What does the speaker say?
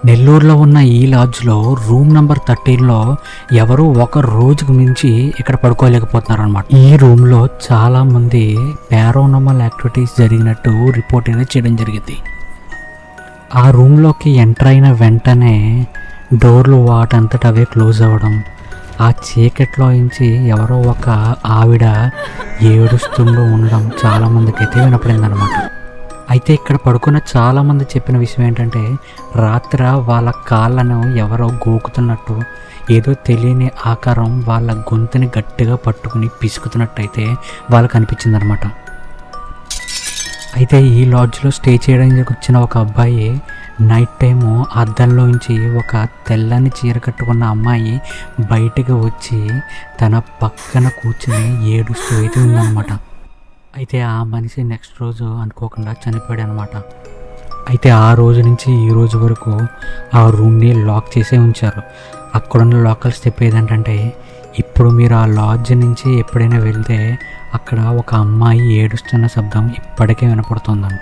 నెల్లూరులో ఉన్న ఈ లాడ్జ్లో రూమ్ నెంబర్ 13లో ఎవరు ఒక రోజుకు మించి ఇక్కడ పడుకోలేకపోతున్నారనమాట. ఈ రూమ్లో చాలామంది పారానార్మల్ యాక్టివిటీస్ జరిగినట్టు రిపోర్ట్ అనేది చేయడం జరిగింది. ఆ రూమ్లోకి ఎంటర్ అయిన వెంటనే డోర్లు వాటంతట అవే క్లోజ్ అవ్వడం, ఆ చీకట్లో నుంచి ఎవరో ఒక ఆవిడ ఏడుస్తుండూ ఉండడం చాలామందికి అయితే వినపడింది అనమాట. అయితే ఇక్కడ పడుకున్న చాలామంది చెప్పిన విషయం ఏంటంటే, రాత్రి వాళ్ళ కాళ్ళను ఎవరో గోకుతున్నట్టు, ఏదో తెలియని ఆకారం వాళ్ళ గొంతుని గట్టిగా పట్టుకుని పిసుకుతున్నట్టు అయితే వాళ్ళకి అనిపించింది అనమాట. అయితే ఈ లాడ్జ్లో స్టే చేయడానికి వచ్చిన ఒక అబ్బాయి నైట్ టైము అద్దంలోంచి ఒక తెల్లని చీర కట్టుకున్న అమ్మాయి బయటకు వచ్చి తన పక్కన కూర్చుని ఏడుస్తూ అయితే ఉందన్నమాట. అయితే ఆ మనిషి నెక్స్ట్ రోజు అనుకోకుండా చనిపోయాడు అనమాట. అయితే ఆ రోజు నుంచి ఈ రోజు వరకు ఆ రూమ్ని లాక్ చేసే ఉంచారు. అక్కడున్న లోకల్స్ చెప్పేది ఏంటంటే, ఇప్పుడు మీరు ఆ లాడ్జ్ నుంచి ఎప్పుడైనా వెళ్తే అక్కడ ఒక అమ్మాయి ఏడుస్తున్న శబ్దం ఇప్పటికే వినపడుతుందంట.